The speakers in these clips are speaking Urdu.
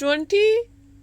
20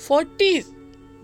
40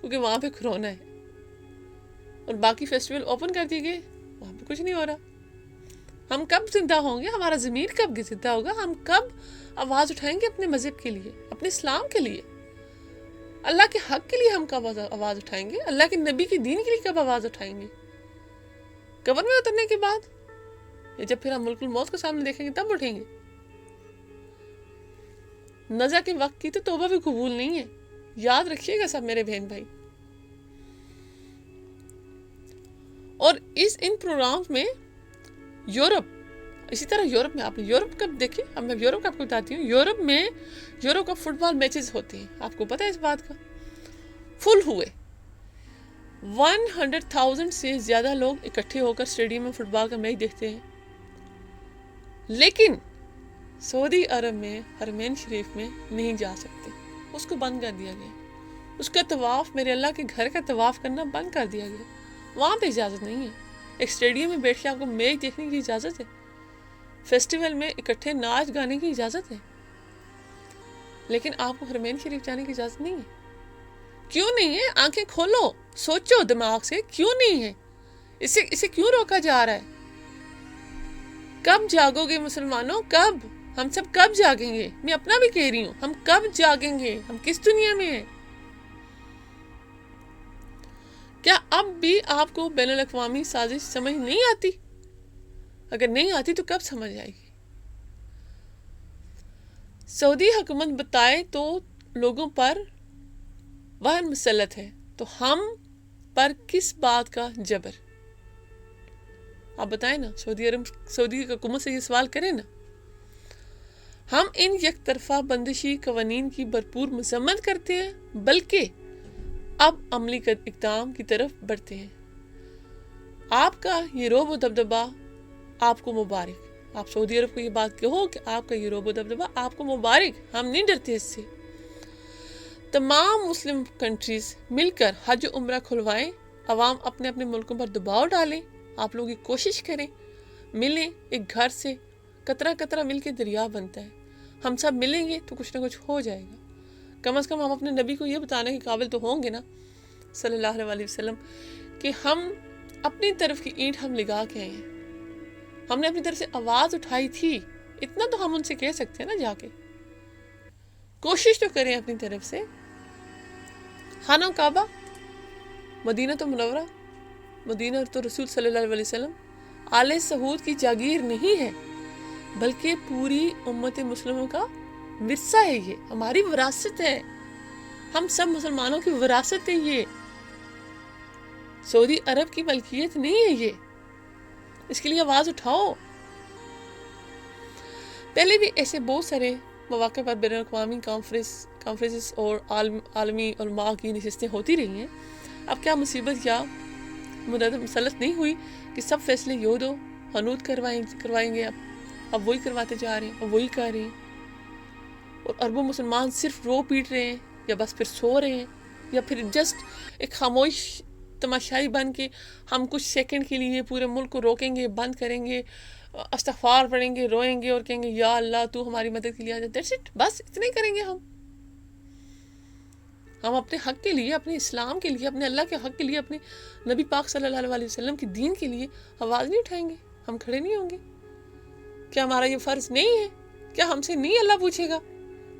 کیونکہ وہاں پہ کورونا ہے، اور باقی فیسٹیول اوپن کر دیے گئے، وہاں پہ کچھ نہیں ہو رہا. ہم کب زندہ ہوں گے؟ ہمارا ضمیر کب زندہ ہوگا؟ ہم کب آواز اٹھائیں گے اپنے مذہب کے لیے، اپنے اسلام کے لیے، اللہ کے حق کے لیے؟ ہم کب آواز اٹھائیں گے؟ اللہ کے نبی کے دین کے لیے کب آواز اٹھائیں گے؟ قبر میں اترنے کے بعد، یا جب پھر ہم ملک الموت کو سامنے دیکھیں گے تب اٹھیں گے؟ نزا کے وقت کی تو توبہ بھی قبول نہیں ہے، یاد رکھیے گا سب میرے بہن بھائی. اور ان پروگرامز میں یورپ، اسی طرح یورپ میں، آپ نے یورپ کب دیکھے؟ اب میں یورپ کا آپ کو بتاتی ہوں. یورپ میں یورپ کا فٹ بال میچز ہوتے ہیں، آپ کو پتہ ہے اس بات کا؟ فل ہوئے 100,000 سے زیادہ لوگ اکٹھے ہو کر اسٹیڈیم میں فٹ بال کا میچ دیکھتے ہیں. لیکن سعودی عرب میں حرمین شریف میں نہیں جا سکتے، اس کو بند کر دیا گیا. اس کا طواف، میرے اللہ کے گھر کا طواف کرنا بند کر دیا گیا. وہاں پہ اجازت نہیں ہے. ایک اسٹیڈیم میں بیٹھ کے آپ کو میچ دیکھنے کی اجازت ہے، فیسٹیول میں اکٹھے ناچ گانے کی اجازت ہے، لیکن آپ کو حرمین شریف جانے کی اجازت نہیں ہے. کیوں نہیں ہے؟ آنکھیں کھولو، سوچو دماغ سے، کیوں نہیں ہے؟ اسے کیوں روکا جا رہا ہے؟ کب جاگو گے مسلمانوں؟ کب؟ ہم سب کب جاگیں گے؟ میں اپنا بھی کہہ رہی ہوں، ہم کب جاگیں گے؟ ہم کس دنیا میں ہیں؟ کیا اب بھی آپ کو بین الاقوامی سازش سمجھ نہیں آتی؟ اگر نہیں آتی تو کب سمجھ آئے گی؟ سعودی حکومت بتائے تو لوگوں پر وہن مسلط ہے، تو ہم پر کس بات کا جبر؟ آپ بتائیں نا، سعودی حکومت سے یہ سوال کریں نا. ہم ان یک طرفہ بندشی قوانین کی بھرپور مذمت کرتے ہیں، بلکہ اب عملی اقدام کی طرف بڑھتے ہیں. آپ کا یہ رعب و دبدبا آپ کو مبارک. آپ سعودی عرب کو یہ بات کہو کہ آپ کا یہ رعب و دبدبا آپ کو مبارک، ہم نہیں ڈرتے اس سے. تمام مسلم کنٹریز مل کر حج و عمرہ کھلوائیں، عوام اپنے اپنے ملکوں پر دباؤ ڈالیں، آپ لوگ یہ کوشش کریں، ملیں. ایک گھر سے قطرہ قطرہ مل کے دریا بنتا ہے. ہم سب ملیں گے تو کچھ نہ کچھ ہو جائے گا. کم از کم ہم اپنے نبی کو یہ بتانے کے قابل تو ہوں گے نا، صلی اللہ علیہ وسلم، کہ ہم اپنی طرف کی اینٹ ہم لگا کے آئے ہیں، ہم نے اپنی طرف سے آواز اٹھائی تھی. اتنا تو ہم ان سے کہہ سکتے ہیں نا. جا کے کوشش تو کریں اپنی طرف سے. خانہ کعبہ، مدینہ تو منورہ، مدینہ تو رسول صلی اللہ علیہ وسلم، آل سعود کی جاگیر نہیں ہے، بلکہ پوری امت مسلموں کا ورثہ ہے. یہ ہماری وراثت ہے، ہم سب مسلمانوں کی وراثت ہے. یہ سعودی عرب کی ملکیت نہیں ہے. یہ اس کے لیے آواز اٹھاؤ. پہلے بھی ایسے بہت سارے مواقع پر بین الاقوامی کانفرنسز اور عالمی علماء کی نشستیں ہوتی رہی ہیں. اب کیا مصیبت یا مدت مسلط نہیں ہوئی کہ سب فیصلے یود و حنود کروائیں گے. اب وہی کرواتے جا رہے ہیں، اب وہی کر رہے ہیں. اور اربوں مسلمان صرف رو پیٹ رہے ہیں، یا بس پھر سو رہے ہیں، یا پھر جسٹ ایک خاموش تماشائی بن کے ہم کچھ سیکنڈ کے لیے پورے ملک کو روکیں گے، بند کریں گے، استغفار پڑھیں گے، روئیں گے اور کہیں گے یا اللہ تو ہماری مدد کے لیے آ جا. دیٹس اٹ، بس اتنا ہی کریں گے. ہم اپنے حق کے لیے، اپنے اسلام کے لیے، اپنے اللہ کے حق کے لیے، اپنے نبی پاک صلی اللہ علیہ وسلم کے دین کے لیے آواز نہیں اٹھائیں گے؟ ہم کھڑے نہیں ہوں گے؟ کیا ہمارا یہ فرض نہیں ہے؟ کیا ہم سے نہیں اللہ پوچھے گا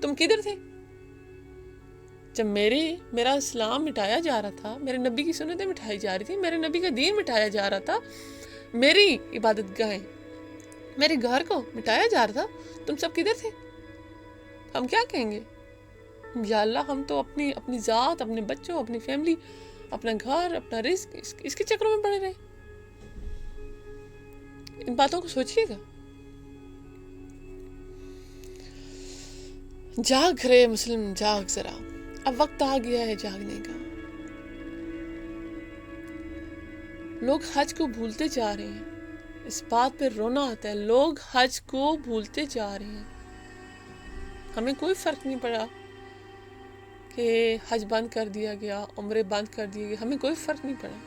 تم کدھر تھے جب میرا اسلام مٹایا جا رہا تھا، میرے نبی کی سنتیں مٹائی جا رہی تھی، میرے نبی کا دین مٹایا جا رہا تھا، میری عبادت گاہیں، میرے گھر کو مٹایا جا رہا تھا، تم سب کدھر تھے؟ ہم کیا کہیں گے؟ یا اللہ ہم تو اپنی ذات، اپنے بچوں، اپنی فیملی، اپنا گھر، اپنا رزق، اس کے چکروں میں پڑے رہے. ان باتوں کو سوچیے گا. جاگ رہے مسلم، جاگ ذرا، اب وقت آ گیا ہے جاگنے کا. لوگ حج کو بھولتے جا رہے ہیں. اس بات پہ رونا آتا ہے. لوگ حج کو بھولتے جا رہے ہیں. ہمیں کوئی فرق نہیں پڑا کہ حج بند کر دیا گیا، عمرے بند کر دیے گئے، ہمیں کوئی فرق نہیں پڑا.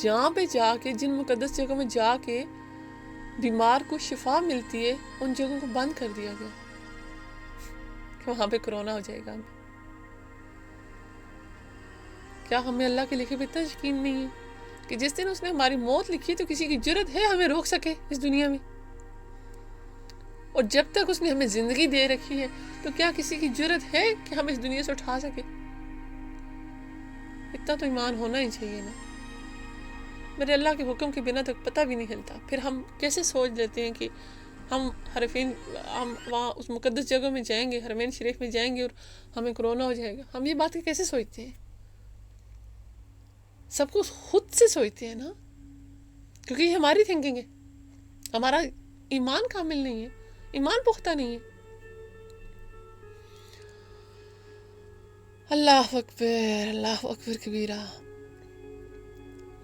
جہاں پہ جا کے، جن مقدس جگہوں میں جا کے بیمار کو شفا ملتی ہے، ان جگہوں کو بند کر دیا گیا کہ وہاں پہ کرونا ہو جائے گا. کیا ہمیں اللہ کے لکھے پہ اتنا یقین نہیں ہے کہ جس دن اس نے ہماری موت لکھی تو کسی کی جرت ہے ہمیں روک سکے اس دنیا میں؟ اور جب تک اس نے ہمیں زندگی دے رکھی ہے تو کیا کسی کی جرت ہے کہ ہم اس دنیا سے اٹھا سکے؟ اتنا تو ایمان ہونا ہی چاہیے نا. میرے اللہ کے حکم کے بنا تو پتہ بھی نہیں ہلتا. پھر ہم کیسے سوچ لیتے ہیں کہ ہم ہم وہاں اس مقدس جگہ میں جائیں گے، حرمین شریف میں جائیں گے اور ہمیں کرونا ہو جائے گا. ہم یہ بات کیسے سوچتے ہیں؟ سب کچھ خود سے سوچتے ہیں نا، کیونکہ یہ ہماری تھنکنگ ہے. ہمارا ایمان کامل نہیں ہے، ایمان پختہ نہیں ہے. اللہ اکبر، اللہ اکبر کبیرہ.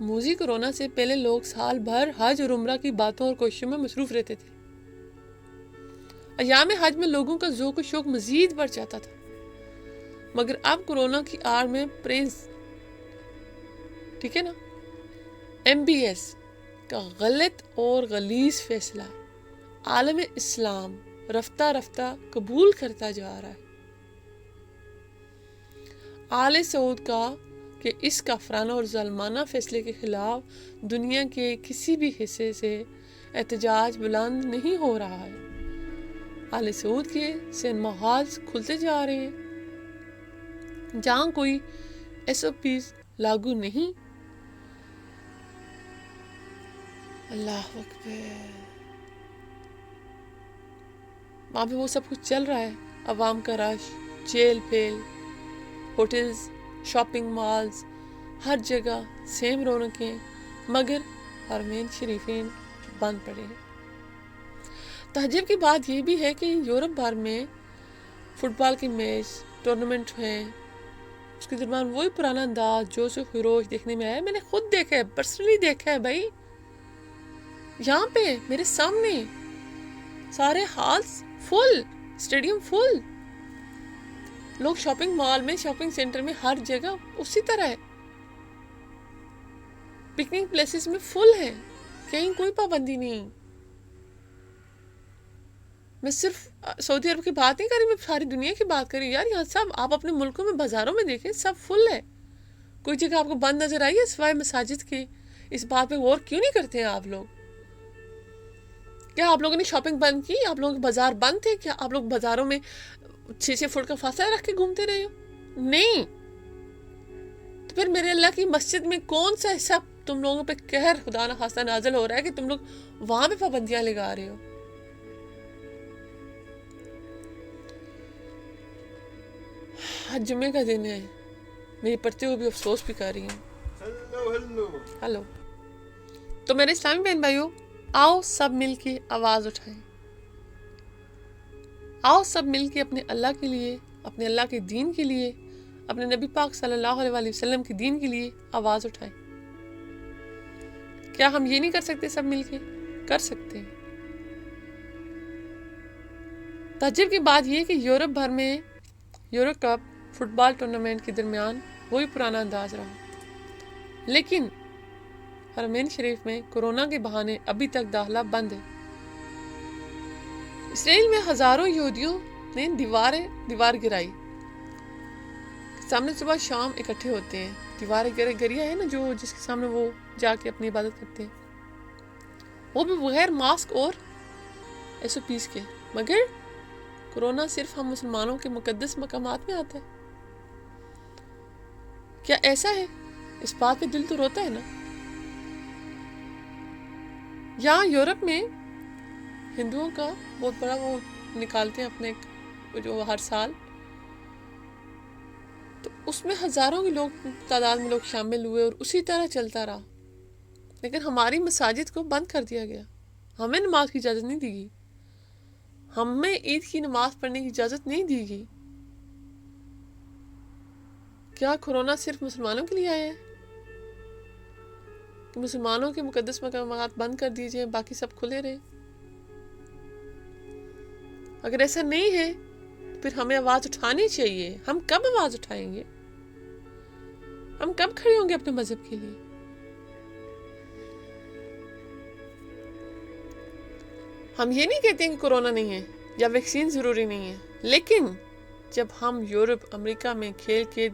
موذی کرونا سے پہلے لوگ سال بھر حج اور عمرہ کی باتوں اور کوششوں میں مصروف رہتے تھے. ایام حج میں لوگوں کا ذوق و شوق مزید بڑھ جاتا تھا. مگر اب کورونا کی آڑ میں پرنس، ٹھیک ہے نا، MBS کا غلط اور غلیظ فیصلہ عالم اسلام رفتہ رفتہ قبول کرتا جا رہا ہے. آل سعود کا کہ اس کافرانہ اور ظالمانہ فیصلے کے خلاف دنیا کے کسی بھی حصے سے احتجاج بلند نہیں ہو رہا ہے. آل سعود کے سینما ہالز کھلتے جا رہے ہیں جہاں کوئی SOPs لاگو نہیں. اللہ اکبر. وہاں پہ وہ سب کچھ چل رہا ہے، عوام کا رش، چیل پیل، ہوٹلز، شاپنگ مالز، ہر جگہ سیم رونقیں، مگر حرمین شریفین بند پڑے ہیں. تعجب کی بات یہ بھی ہے کہ یورپ بھر میں فٹ بال کے میچ ٹورنامنٹ ہیں، اس کے درمیان وہی پرانا انداز جوش و خروش دیکھنے میں آیا. میں نے خود دیکھا ہے، پرسنلی دیکھا ہے بھائی. یہاں پہ میرے سامنے سارے ہالز فل، اسٹیڈیم فل. لوگ شاپنگ مال میں، شاپنگ سینٹر میں، ہر جگہ اسی طرح ہے. پکنک پلیسز میں فل ہے، کہیں کوئی پابندی نہیں. میں صرف سعودی عرب کی بات نہیں کر رہی، میں ساری دنیا کی بات کر رہی. یار یہاں سب آپ اپنے ملکوں میں بازاروں میں دیکھیں، سب فل ہے. کوئی جگہ آپ کو بند نظر آئی ہے سوائے مساجد کی؟ اس بات پہ غور کیوں نہیں کرتے ہیں آپ لوگ؟ کیا آپ لوگوں نے شاپنگ بند کی؟ آپ لوگوں کے بازار بند تھے؟ کیا آپ لوگ بازاروں میں 6 فٹ کا فاصلہ رکھ کے گھومتے رہے ہو؟ نہیں. تو پھر میرے اللہ کی مسجد میں کون سا ایسا تم لوگوں پہ قہر خدا نہ خواستہ نازل ہو رہا ہے کہ تم لوگ وہاں پہ پابندیاں لگا رہے ہو؟ آج جمعے کا دن ہے، میری پڑھتے ہوئے بھی افسوس بھی کر رہی ہوں. ہلو. تو میرے اسلامی بہن بھائیو، آؤ سب مل کے آواز اٹھائیں. آؤ سب مل کے اپنے اللہ کے لیے، اپنے اللہ کے دین کے لیے، اپنے نبی پاک صلی اللہ علیہ وآلہ وسلم کے دین کے لیے آواز اٹھائیں. کیا ہم یہ نہیں کر سکتے؟ سب مل کے کر سکتے ہیں. تعجب کی بات یہ کہ یورپ بھر میں یورو کپ فٹ بال ٹورنامنٹ کے درمیان وہی پرانا انداز رہا، لیکن حرمین شریف میں کورونا کے بہانے ابھی تک داخلہ بند ہے. اسرائیل میں ہزاروں یہودیوں نے دیوار گرائی. سامنے صبح شام اکٹھے ہوتے ہیں. دیوار گریا ہے نا، جو جس کے سامنے وہ جا کے اپنی عبادت کرتے ہیں، وہ بھی بغیر ماسک اور SOPs کے. مگر کورونا صرف ہم مسلمانوں کے مقدس مقامات میں آتا ہے. کیا ایسا ہے؟ اس بات پہ دل تو روتا ہے نا. یہاں یورپ میں ہندوؤں کا بہت بڑا وہ نکالتے ہیں اپنے جو ہر سال، تو اس میں ہزاروں کے لوگ تعداد میں لوگ شامل ہوئے اور اسی طرح چلتا رہا. لیکن ہماری مساجد کو بند کر دیا گیا. ہمیں نماز کی اجازت نہیں دی گئی، ہمیں عید کی نماز پڑھنے کی اجازت نہیں دی گئی. کیا کورونا صرف مسلمانوں کے لیے آیا ہے کہ مسلمانوں کے مقدس مقامات بند کر دیجئے، باقی سب کھلے رہے؟ اگر ایسا نہیں ہے تو پھر ہمیں آواز اٹھانی چاہیے. ہم کب آواز اٹھائیں گے؟ ہم کب کھڑے ہوں گے اپنے مذہب کے لیے؟ ہم یہ نہیں کہتے ہیں کہ کورونا نہیں ہے یا ویکسین ضروری نہیں ہے، لیکن جب ہم یورپ امریکہ میں کھیل کے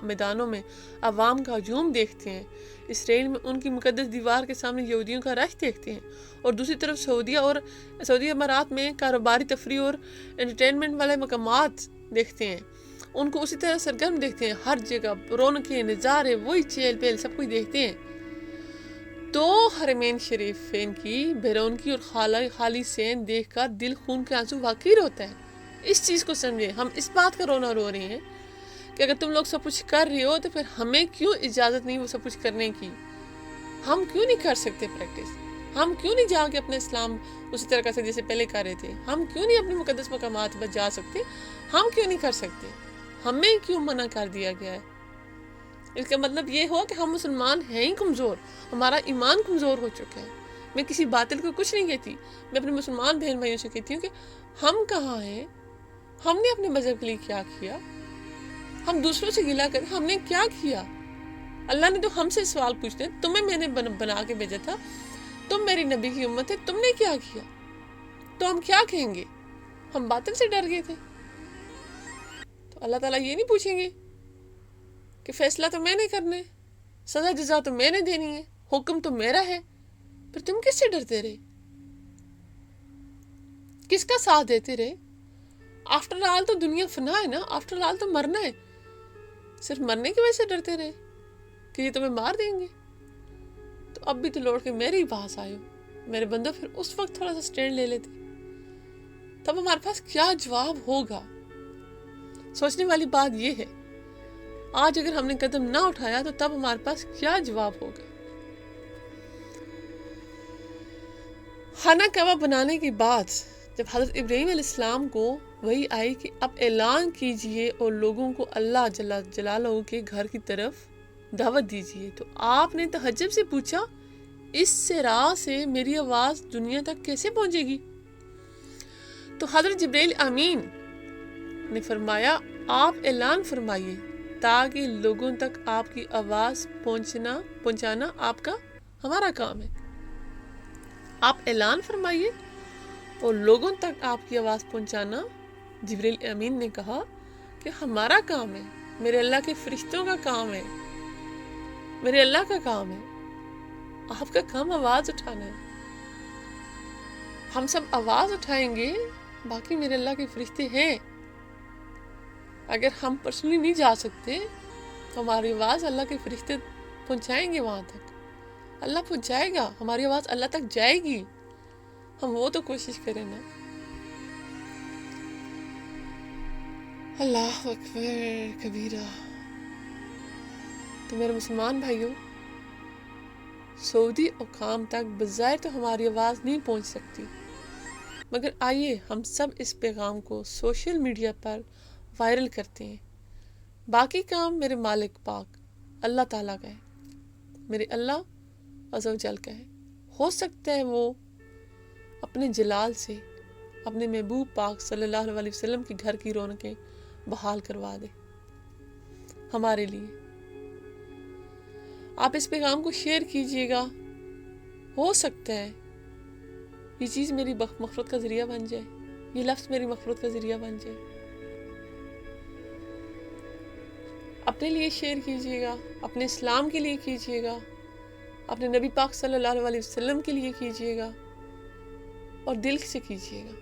میدانوں میں عوام کا ہجوم دیکھتے ہیں، اسرائیل میں ان کی مقدس دیوار کے سامنے یہودیوں کا رش دیکھتے ہیں، اور دوسری طرف سعودی امارات میں کاروباری تفریح اور انٹرٹینمنٹ والے مقامات دیکھتے ہیں، ان کو اسی طرح سرگرم دیکھتے ہیں، ہر جگہ رونقیں، نظارے، وہی چہل پہل سب کچھ دیکھتے ہیں، تو حرمین شریفین کی بیرونقی اور خالی سین دیکھ کر دل خون کے آنسو واقعی روتا ہے۔ اس چیز کو سمجھیں، ہم اس بات کا رونا رو رہے ہیں کہ اگر تم لوگ سب کچھ کر رہے ہو تو پھر ہمیں کیوں اجازت نہیں وہ سب کچھ کرنے کی؟ ہم کیوں نہیں کر سکتے پریکٹس؟ ہم کیوں نہیں جا کے اپنے اسلام اسی طرح کر سکتے جیسے پہلے کر رہے تھے؟ ہم کیوں نہیں اپنے مقدس مقامات پر جا سکتے؟ ہم کیوں نہیں کر سکتے؟ ہمیں کیوں منع کر دیا گیا ہے؟ اس کا مطلب یہ ہوا کہ ہم مسلمان ہیں ہی کمزور، ہمارا ایمان کمزور ہو چکا ہے۔ میں کسی باطل کو کچھ نہیں کہتی، میں اپنے مسلمان بہن بھائیوں سے کہتی ہوں کہ ہم کہاں ہیں؟ ہم نے اپنے مذہب کے لیے کیا کیا؟ ہم دوسروں سے گلا کر ہم نے کیا کیا؟ اللہ نے تو ہم سے سوال پوچھتے ہیں، تمہیں میں نے بنا کے بھیجا تھا، تم میری نبی کی امت ہے، تم نے کیا کیا؟ تو ہم کیا کہیں گے؟ ہم باطل سے ڈر گئے تھے۔ تو اللہ تعالیٰ یہ نہیں پوچھیں گے کہ فیصلہ تو میں نے کرنا ہے، سزا جزا تو میں نے دینی ہے، حکم تو میرا ہے، پھر تم کس سے ڈرتے رہے؟ کس کا ساتھ دیتے رہے؟ آفٹر آل تو دنیا فنا ہے نا، آفٹر آل تو مرنا ہے، صرف مرنے کی وجہ سے ڈرتے رہے کہ یہ تمہیں مار دیں گے؟ تو اب بھی تو لوٹ کے میرے ہی پاس آئے ہو میرے بندو، پھر اس وقت تھوڑا سا سٹینڈ لے لیتے، تب ہمارے پاس کیا جواب ہوگا؟ سوچنے والی بات یہ ہے، آج اگر ہم نے قدم نہ اٹھایا تو تب ہمارے پاس کیا جواب ہوگا؟ خانہ کعبہ بنانے کے بعد جب حضرت ابراہیم علیہ السلام کو وہی آئی کہ اب اعلان کیجئے اور لوگوں کو اللہ جل جلالہ کے گھر کی طرف دعوت دیجئے، تو آپ نے تحجب سے پوچھا اس صراع سے میری آواز دنیا تک کیسے پہنچے گی؟ تو حضرت جبریل امین نے فرمایا آپ اعلان فرمائیے تاکہ لوگوں تک آپ کی آواز پہنچانا آپ کا ہمارا کام ہے۔ آپ اعلان فرمائیے اور لوگوں تک آپ کی آواز پہنچانا، جبریل امین نے کہا کہ ہمارا کام ہے، میرے اللہ کے فرشتوں کا کام ہے، میرے اللہ کا کام ہے، آپ کا کام آواز اٹھانا ہے۔ ہم سب آواز اٹھائیں گے، باقی میرے اللہ کے فرشتے ہیں، اگر ہم پرسنلی نہیں جا سکتے تو ہماری آواز اللہ کے فرشتے پہنچائیں گے، وہاں تک اللہ پہنچائے گا، ہماری آواز اللہ تک جائے گی، ہم وہ تو کوشش کریں نا۔ اللہ اکبر کبیرہ۔ تو میرے مسلمان بھائیوں، سعودی حکام تک بظاہر تو ہماری آواز نہیں پہنچ سکتی، مگر آئیے ہم سب اس پیغام کو سوشل میڈیا پر وائرل کرتے ہیں۔ باقی کام میرے مالک پاک اللہ تعالیٰ کا ہے، میرے اللہ عز و جل کا ہے۔ ہو سکتا ہے وہ اپنے جلال سے اپنے محبوب پاک صلی اللہ علیہ وسلم کے گھر کی رونقیں بحال کروا دے ہمارے لیے۔ آپ اس پیغام کو شیئر کیجئے گا، ہو سکتا ہے یہ چیز میری مغفرت کا ذریعہ بن جائے، یہ لفظ میری مغفرت کا ذریعہ بن جائے۔ اپنے لیے شیئر کیجئے گا، اپنے اسلام کے لیے کیجئے گا، اپنے نبی پاک صلی اللہ علیہ وسلم کے لیے کیجئے گا، اور دل سے کیجئے گا۔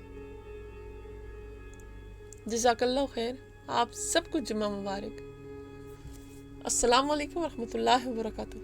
جزاک اللہ خیر، آپ سب کو جمعہ مبارک۔ السلام علیکم ورحمۃ اللہ وبرکاتہ۔